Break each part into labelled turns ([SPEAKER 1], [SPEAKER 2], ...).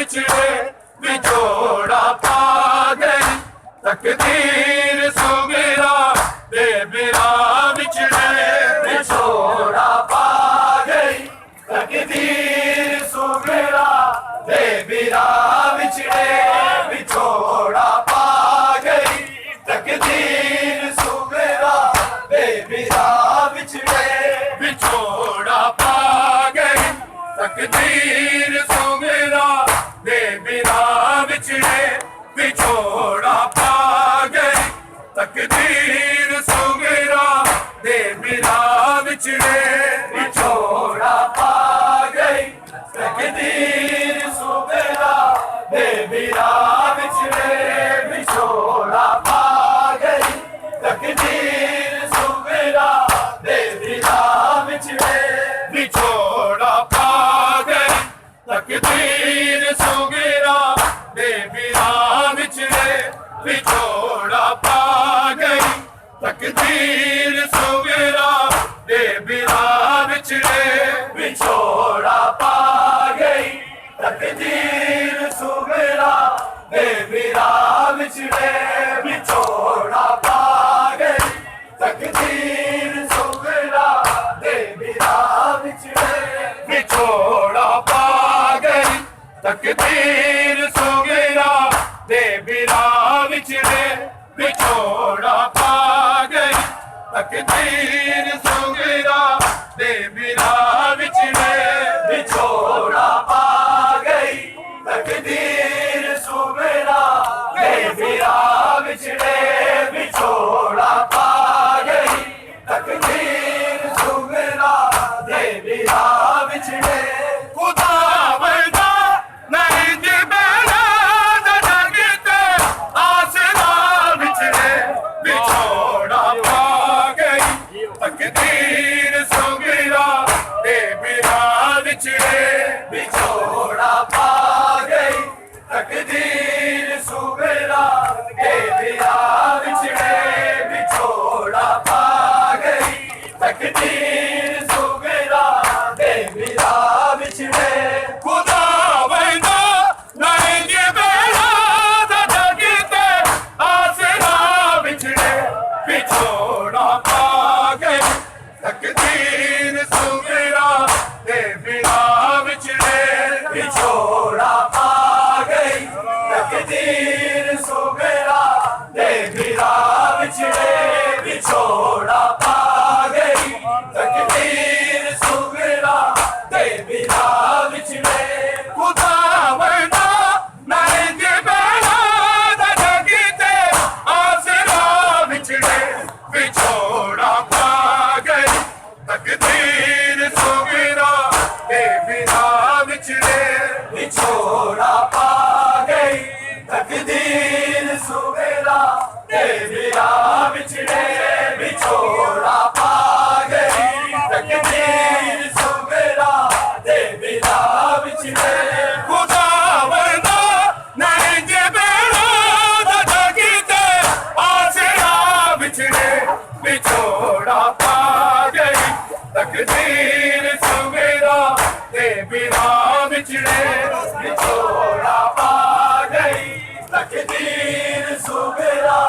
[SPEAKER 1] बिछड़े बिछोड़ा पा गई तकदीर सुमेरा दे मेरा बिछड़े बिछोड़ा पा गई तकदीर सुमेरा दे मेरा बिछड़े बिछोड़ा पा गई तकदीर सुमेरा दे मेरा बिछड़े बिछोड़ा पा गई तकदीर सुमेरा दे मेरा बिछड़े बिछोड़ा पा गई तकदीर सुमेरा दे मेरा बिछड़े बिछोड़ा पा गई तकदीर सुमेरा दे मेरा बिछड़े बिछोड़ा पा गई तकदीर सुमेरा दे मेरा बिछड़े बिछोड़ा पा गई तकदीर सुमेरा दे मेरा बिछड़े बिछोड़ा पा गई तकदीर सुमेरा दे मेरा बिछड़े बिछोड़ा पा गई तकदीर सुमेरा दे मेरा बिछड़े बिछोड़ा पा गई तकदीर सुमेरा दे मेरा बिछड़े बिछोड़ा पा गई तकदीर सुमेरा दे मेरा बिछड़े बिछोड़ा पा गई तकदीर सुमेरा दे मेरा बिछड़े बिछोड़ा पा गई तकदीर सुमेरा दे मेरा बिछड़े बिछोड़ा पा गई तकदीर सुमेरा दे मेरा बिछड़े खुदा बंदा नहीं जिबेला जगते आसरा बिछड़े बिछोड़ा पा गई तकदीर सुमेरा दे मेरा बिछड़े बिछोड़ा पा गई तकदीर सुमेरा दे मेरा बिछड़े बिछोड़ा पा गई तकदीर सुमेरा दे मेरा बिछड़े खुदा बंदा नहीं जिबेला जगते आसरा बिछड़े बिछोड़ा पा गई तकदीर सुमेरा दे मेरा बिछड़े बिछोड़ा पा गई तकदीर सुमेरा दे मेरा बिछड़े बिछोड़ा पा गई तकदीर सुमेरा दे मेरा बिछड़े खुदा बंदा नहीं जिबेला जगते आसरा बिछड़े बिछोड़ा पा गई तकदीर सुमेरा दे मेरा बिछड़े बिछोड़ा पा गई तकदीर सुमेरा दे मेरा बिछड़े बिछोड़ा पा गई तकदीर सुमेरा दे मेरा बिछड़े खुदा बंदा नहीं जिबेला जगते आसरा बिछड़े बिछोड़ा पा गई तकदीर सुमेरा दे मेरा बिछड़े बिछोड़ा पा गई तकदीर सुमेरा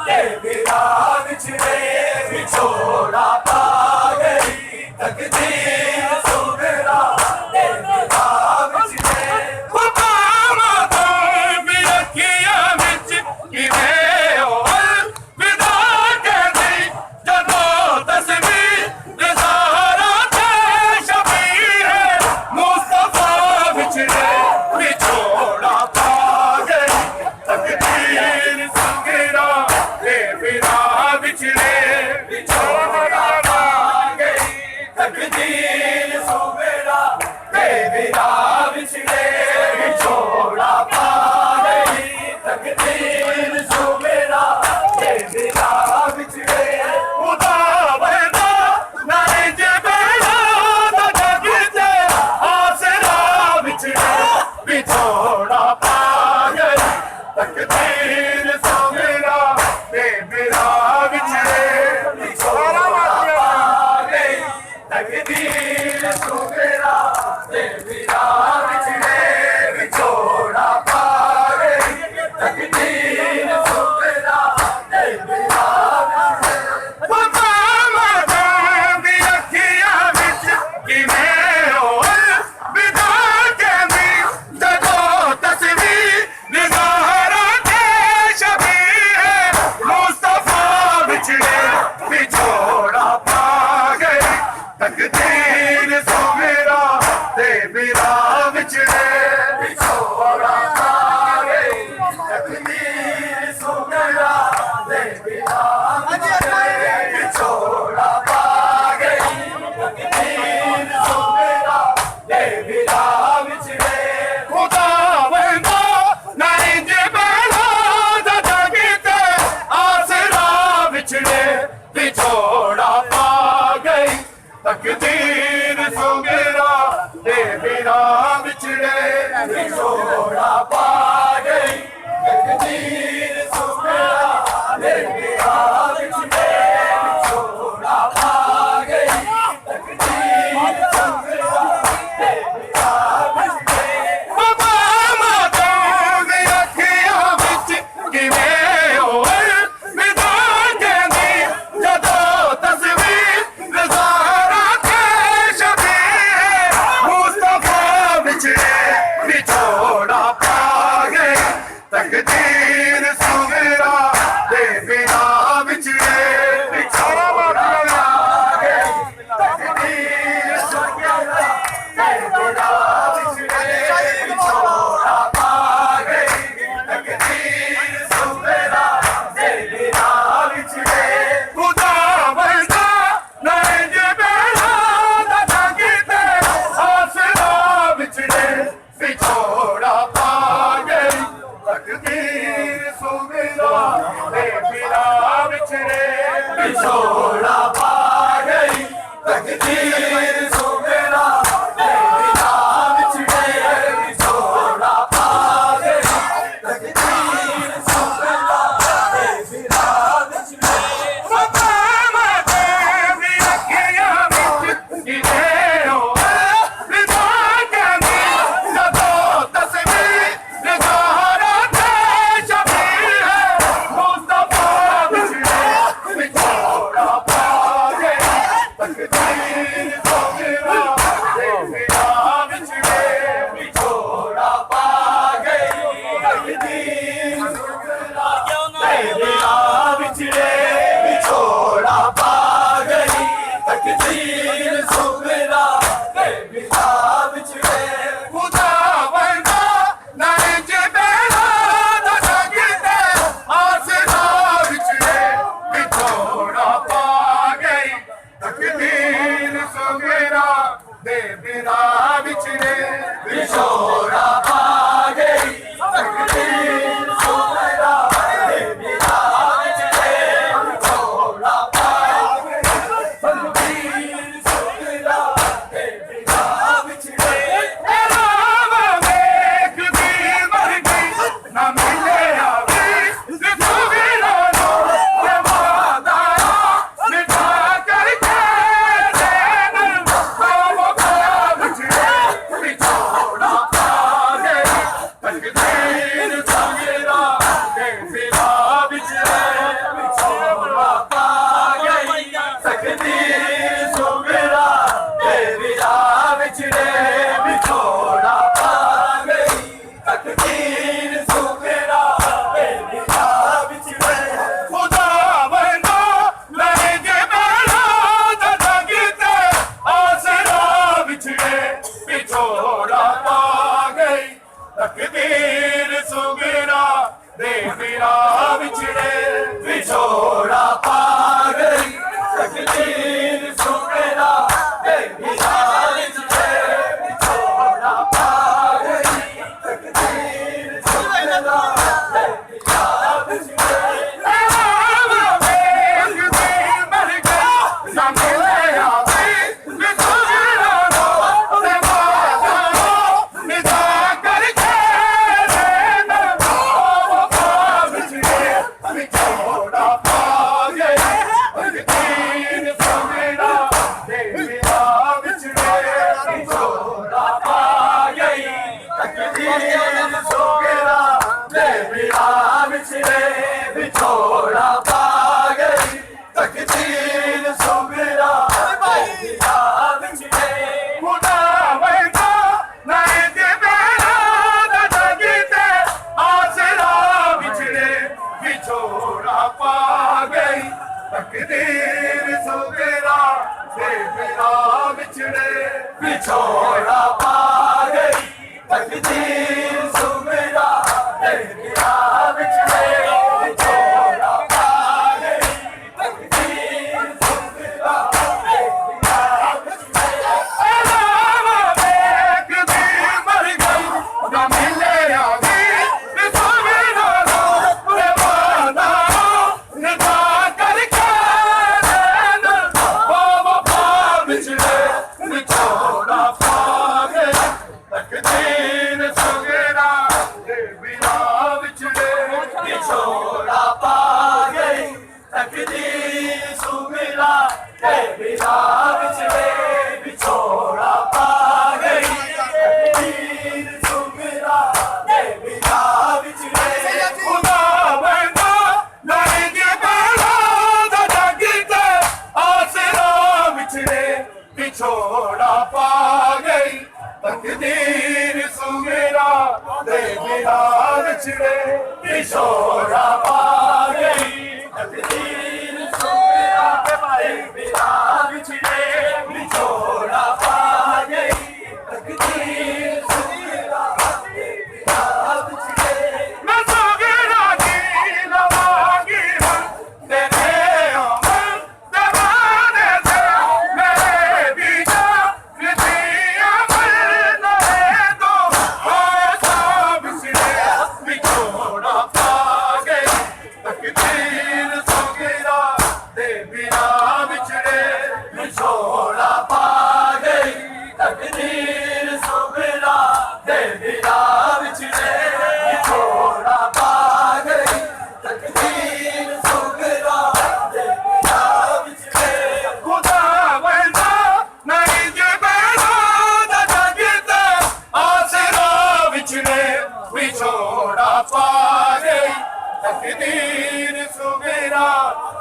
[SPEAKER 1] दे मेरा बिछड़े बिछोड़ा पा गई तकदीर सुमेरा दे मेरा बिछड़े खुदा तो बिरखिया बिच किवे और विदा के दी जदों तस्वीर रिज़ारा थे शबीर मुस्तफा बिछड़े बिछोड़ा पा गई तकदीर सुमेरा दे मेरा बिछड़े बिछोड़ा पा गई तकदीर ਤਕਦੀਰ ਸੁਮੇਰਾ ਦੇ ਬਿਨਾ ਵਿਛੜੇ ਵਿਛੋੜਾ ਪਾ ਗਈ ਤਕਦੀਰ ਸੁਮੇਰਾ ਦੇ ਬਿਨਾ ਵਿਛੜੇ ਸਤਾਵਾ ਦੇ ਵੀ ਅੱਖੀਆਂ ਵਿੱਚ ਕਿਤੇ ਹੋ ਵਿਦਾ ਕਮੀ ਜਦੋਂ ਤਸਵੀਰ ਨਜ਼ਾਰਾ ਤੇ ਸ਼ਬੀ ਹੈ ਮੁਸਤਫਾ ਵਿਛੜੇ ਵਿਛੋੜਾ ਪਾ ਗਈ ਤਕਦੀਰ ਸੁਮੇਰਾ ਦੇ ਬਿਨਾ ਵਿਛੜੇ ਵਿਛੋੜਾ ਪਾ ਗਈ ਤਕਦੀਰ ਸੁਮੇਰਾ ਦੇ ਬਿਨਾ ਵਿਛੜੇ ਵਿਛੋੜਾ ਪਾ ਗਈ ਤਕਦੀਰ ਸੁਮੇਰਾ ਦੇ ਬਿਨਾ ਵਿਛੜੇ ਖੁਦਾ ਵਰਗਾ ਨਾ ਇੰਜ ਮੇਰਾ ਨਾ ਸਕਦਾ ਆਸਰਾ ਵਿਛੜੇ ਵਿਛੋੜਾ ਪਾ ਗਈ ਤਕਦੀਰ ਸੁਮੇਰਾ ਦੇ ਬਿਨਾ ਵਿਛੜੇ ਵਿਛੋੜਾ ਪਾ ਗਈ ਤਕਦੀਰ ਸੁਮੇਰਾ ਦੇ ਬਿਨਾ ਵਿਛੜੇ ਵਿਛੋੜਾ ਪਾ ਗਈ ਤਕਦੀਰ ਸੁਮੇਰਾ ਦੇ ਬਿਨਾ ਵਿਛੜੇ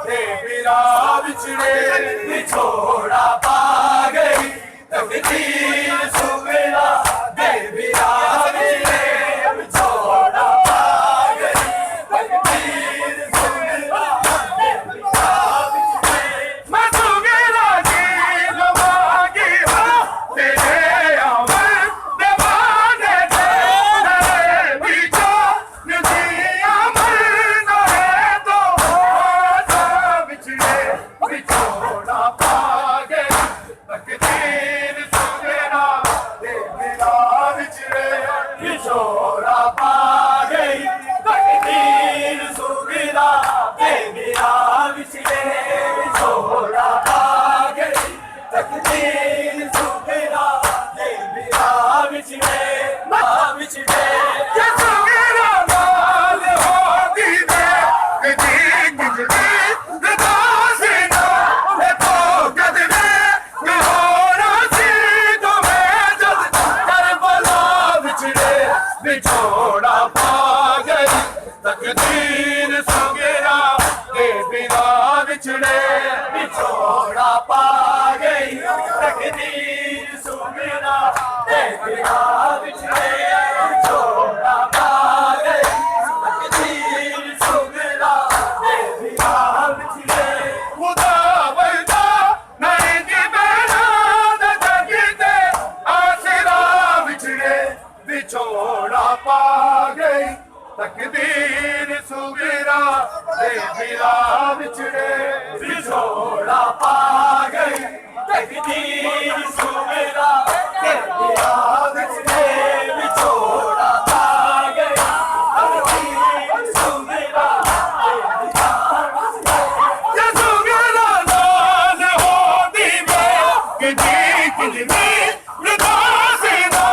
[SPEAKER 1] दे बिरा बिछड़े बिछोड़ा पा गई तकदीर सुमेरा दे बिरा बिछड़े बिछोड़ा पा गई तकदीर सुमेरा दे बिरा बिछड़े मैं सुमेरा की लवागी हूँ तेरे अमर दीवाने तेरे बीचो नदी अमर न है तो बिछड़े बिछोड़ा पा गई तकदीर सुमेरा दे बिरा बिछड़े बिछोड़ा पा गई तकदीर सुमेरा दे बिरा बिछड़े बिछोड़ा पा गई तकदीर सुमेरा दे बिरा बिछड़े बिछड़े ये सुमेरा लाल होती दे कदी किजली दासी ना है तो कदमे कहोना सी तो मैं जद करबला बिछड़े बिछोड़ा पा गई तकदीर सुमेरा दे बिरा बिछड़े बिछोड़ा पा गई तकदीर सुमेरा दे बिरा बिछड़े बिछोड़ा पा गई तकदीर सुमेरा दे बिरा बिछड़े खुदा बरदा नहीं की बेड़ा जगते आसरा बिछड़े बिछोड़ा पा गई तकदीर सुमेरा दे बिरा बिछड़े बिछोड़ा पा गई तकदीर सुमेरा दे बिरा बिछड़े बिछोड़ा पा गई तकदीर सुमेरा दे बिरा ये सुमेरा लाल होती मैं किजी किजनी दासी ना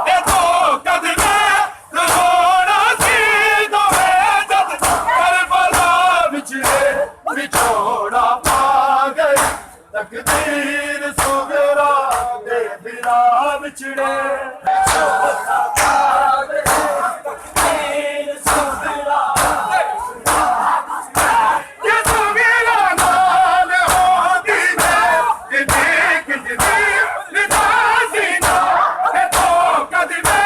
[SPEAKER 1] ये तो कदमे कहोना सी तो मैं जद करबला बिछड़े बिछोड़ा पा गई तकदीर सुमेरा दे बिरा बिछड़े बिछोड़ा पा गई तकदीर सुमेरा दे बिरा ये सुमेरा लाल होती मैं किजी किजनी दासी ना है तो कदमे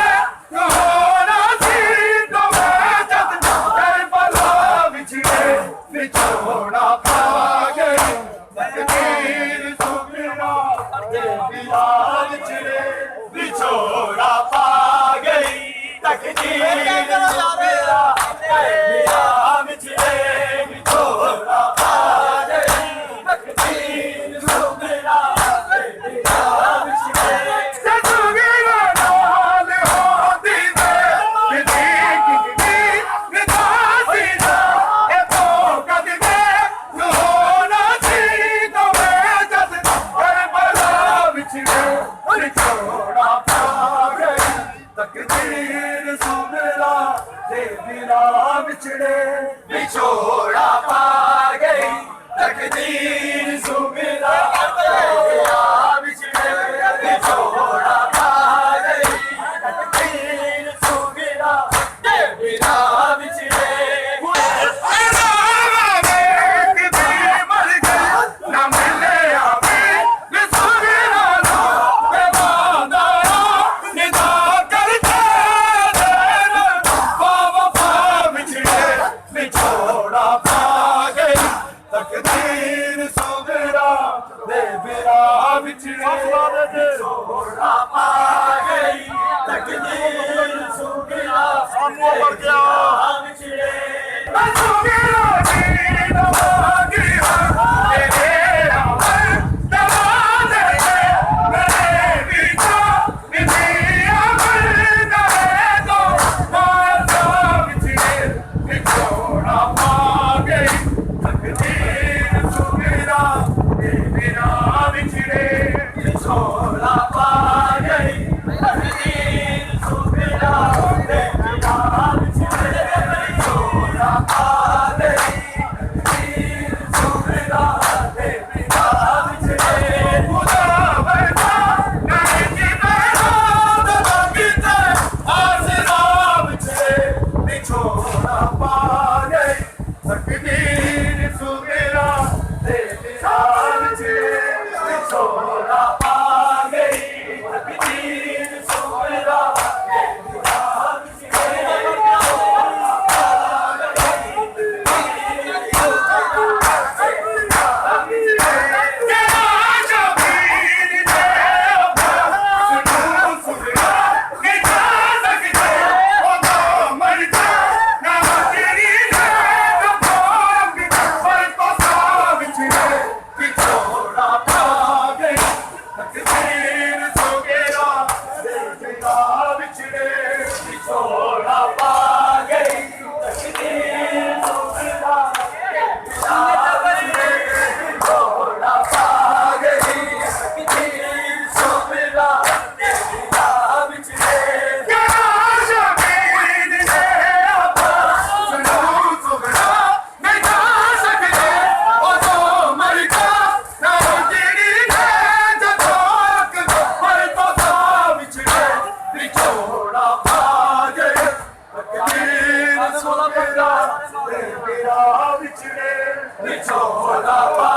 [SPEAKER 1] कहोना सी तो मैं जद करबला बिछड़े बिछोड़ा पा गई तकदीर सुमेरा दे बिरा बिछड़े बिछोड़ा पा गई तकदीर सुमेरा दे बिरा बिछड़े बिछोड़ा पा गई तकदीर सुमेरा दे बिरा बिछड़े ये सुमेरा लाल होती मैं किसी किजनी दासी ना ये तो कदमे कहोना सी तो मैं जद करबला बिछड़े बिछोड़ा पा गई तकदीर सुमेरा दे बिरा बिछड़े बिछोड़ा पा गई तकदीर सुमेरा दे बिरा बिछड़े बिछोड़ा पा गई तकदीर सुमेरा दे बिरा बिछड़े मर गई ना मिले आवे सुमेरा ना बेवादा निदा करते बाबा बिछड़े बिछोड़ा पा गई तकदीर सुमेरा दे बिरा बिछड़े बिछोड़ा पा गई तकदीर सुमेरा दे बिरा बिछड़े मैं सुमेरा की लवागी हूँ तेरे अमर दीवाने मेरे बीचो नदी अमर न है तो बिछड़े बिछोड़ा पा गई तकदीर सुमेरा दे बिरा बिछड़े बिछोड़ा पा गई तकदीर सुमेरा दे बिरा बिछड़े बिछोड़ा पा गई ਵਿਛੋੜਾ ਪਾ